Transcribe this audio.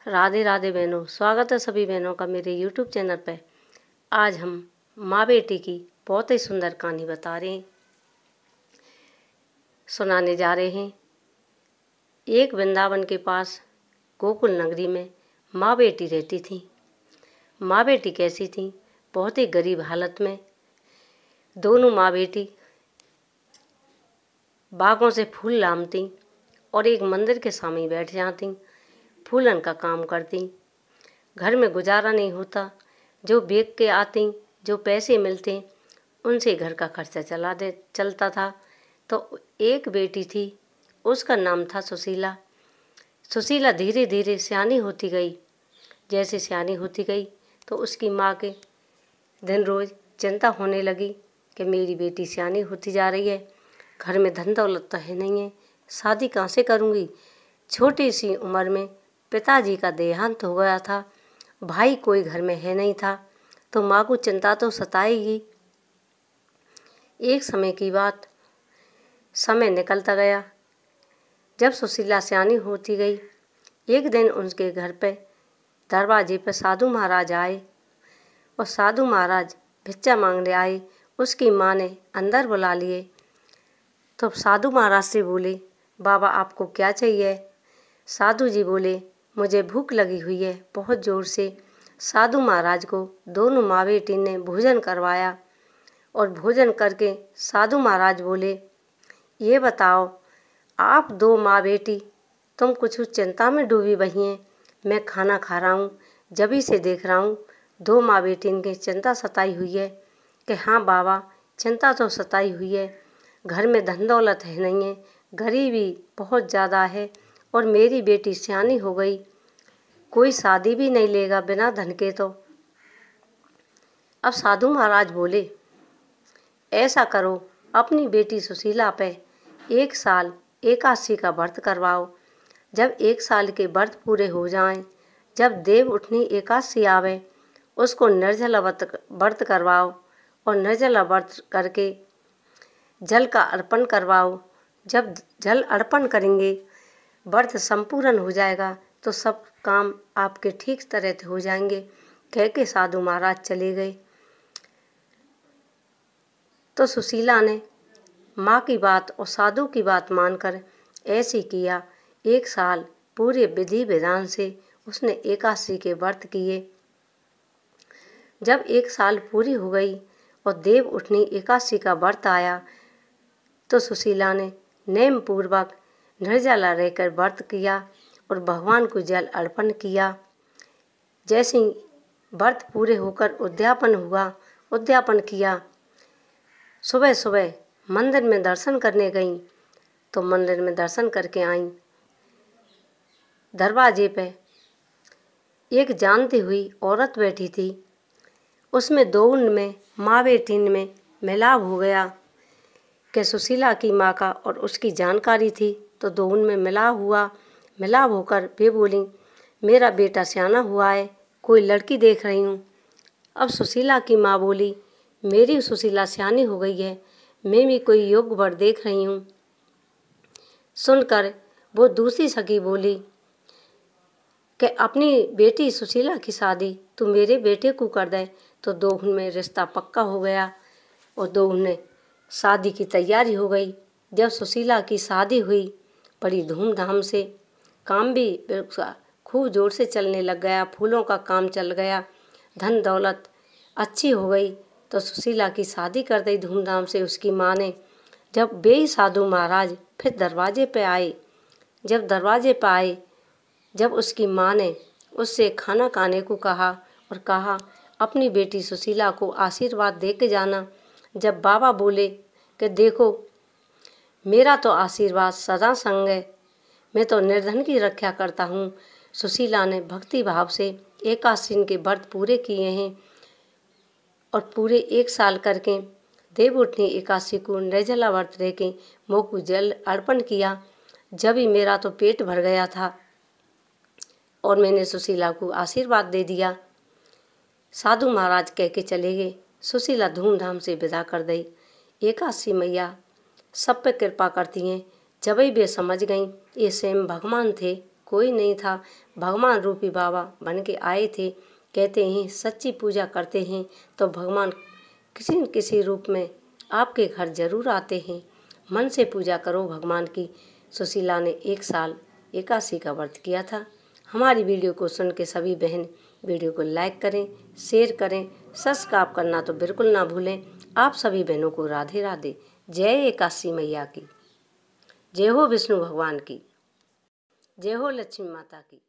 राधे राधे बहनों, स्वागत है सभी बहनों का मेरे YouTube चैनल पर। आज हम माँ बेटी की बहुत ही सुंदर कहानी बता रहे हैं, सुनाने जा रहे हैं। एक वृंदावन के पास गोकुल नगरी में माँ बेटी रहती थी। माँ बेटी कैसी थी? बहुत ही गरीब हालत में। दोनों माँ बेटी बागों से फूल लामती और एक मंदिर के सामने बैठ जाती, फूलन का काम करती। घर में गुजारा नहीं होता, जो बेच के आती, जो पैसे मिलते उनसे घर का खर्चा चलता था। तो एक बेटी थी, उसका नाम था सुशीला। सुशीला धीरे धीरे सियानी होती गई। जैसे सियानी होती गई तो उसकी माँ के दिन रोज चिंता होने लगी कि मेरी बेटी सियानी होती जा रही है, घर में धन दौलत तो है नहीं है, शादी कहाँ से करूँगी। छोटी सी उम्र में पिताजी का देहांत हो गया था, भाई कोई घर में है नहीं था, तो माँ को चिंता तो सताएगी। एक समय की बात, समय निकलता गया। जब सुशीला सियानी होती गई, एक दिन उनके घर पे दरवाजे पर साधु महाराज आए और साधु महाराज भिक्षा मांगने आए। उसकी माँ ने अंदर बुला लिए तो साधु महाराज से बोले, बाबा आपको क्या चाहिए? साधु जी बोले, मुझे भूख लगी हुई है बहुत ज़ोर से। साधु महाराज को दोनों माँ बेटी ने भोजन करवाया और भोजन करके साधु महाराज बोले, ये बताओ आप दो माँ बेटी तुम कुछ चिंता में डूबी हुई हैं। मैं खाना खा रहा हूँ, जभी से देख रहा हूँ दो माँ बेटी इनकी चिंता सताई हुई है। कि हाँ बाबा, चिंता तो सताई हुई है, घर में धन दौलत है नहीं है, गरीबी बहुत ज़्यादा है और मेरी बेटी सियानी हो गई, कोई शादी भी नहीं लेगा बिना धन के। तो अब साधु महाराज बोले, ऐसा करो अपनी बेटी सुशीला पे एक साल एकादशी का व्रत करवाओ। जब एक साल के व्रत पूरे हो जाएं, जब देव उठनी एकादशी आवे, उसको निर्जला व्रत करवाओ और निर्जला व्रत करके जल का अर्पण करवाओ। जब जल अर्पण करेंगे, व्रत संपूर्ण हो जाएगा तो सब काम आपके ठीक तरह से हो जाएंगे। कह के साधु महाराज चले गए। तो सुशीला ने माँ की बात और साधु की बात मानकर ऐसे किया। एक साल पूरे विधि विधान से उसने एकादशी के व्रत किए। जब एक साल पूरी हो गई और देव उठनी एकादशी का व्रत आया तो सुशीला ने नेम पूर्वक निर्जला रहकर व्रत किया और भगवान को जल अर्पण किया। जैसे व्रत पूरे होकर उद्यापन हुआ, उद्यापन किया, सुबह सुबह मंदिर में दर्शन करने गईं तो मंदिर में दर्शन करके आईं। दरवाजे पे एक जानती हुई औरत बैठी थी। उसमें दोनों में माँ बेटी में मिलाप हो गया कि सुशीला की माँ का और उसकी जानकारी थी, तो दोनों में मिलाप होकर वे बोली, मेरा बेटा सियाना हुआ है, कोई लड़की देख रही हूँ। अब सुशीला की माँ बोली, मेरी सुशीला सियानी हो गई है, मैं भी कोई योग्य वर देख रही हूँ। सुनकर वो दूसरी सखी बोली कि अपनी बेटी सुशीला की शादी तू मेरे बेटे को कर दे। तो दोनों में रिश्ता पक्का हो गया और दोनों ने शादी की तैयारी हो गई। जब सुशीला की शादी हुई, बड़ी धूमधाम से, काम भी खूब जोर से चलने लग गया, फूलों का काम चल गया, धन दौलत अच्छी हो गई। तो सुशीला की शादी कर दी धूमधाम से उसकी माँ ने। जब वे साधु महाराज फिर दरवाजे पे आए, जब उसकी माँ ने उससे खाना खाने को कहा और कहा अपनी बेटी सुशीला को आशीर्वाद दे के जाना। जब बाबा बोले कि देखो मेरा तो आशीर्वाद सदा संग है, मैं तो निर्धन की रक्षा करता हूँ। सुशीला ने भक्ति भाव से एकादशी के व्रत पूरे किए हैं और पूरे एक साल करके देव उठनी एकादशी को निर्जला व्रत रह के मुँह को जल अर्पण किया। जब ही मेरा तो पेट भर गया था और मैंने सुशीला को आशीर्वाद दे दिया। साधु महाराज कह के चले गए। सुशीला धूमधाम से विदा कर दी। एकादशी मैया सब पे कृपा करती हैं। जब ही वे समझ गईं ये स्वयं भगवान थे, कोई नहीं था। भगवान रूपी बाबा बन के आए थे। कहते हैं सच्ची पूजा करते हैं तो भगवान किसी न किसी रूप में आपके घर जरूर आते हैं। मन से पूजा करो भगवान की। सुशीला ने 1 साल एकादशी का व्रत किया था। हमारी वीडियो को सुन के सभी बहन वीडियो को लाइक करें, शेयर करें, सब्सक्राइब करना तो बिल्कुल ना भूलें। आप सभी बहनों को राधे राधे। जय एकादशी मैया की, जय हो विष्णु भगवान की, जय हो लक्ष्मी माता की।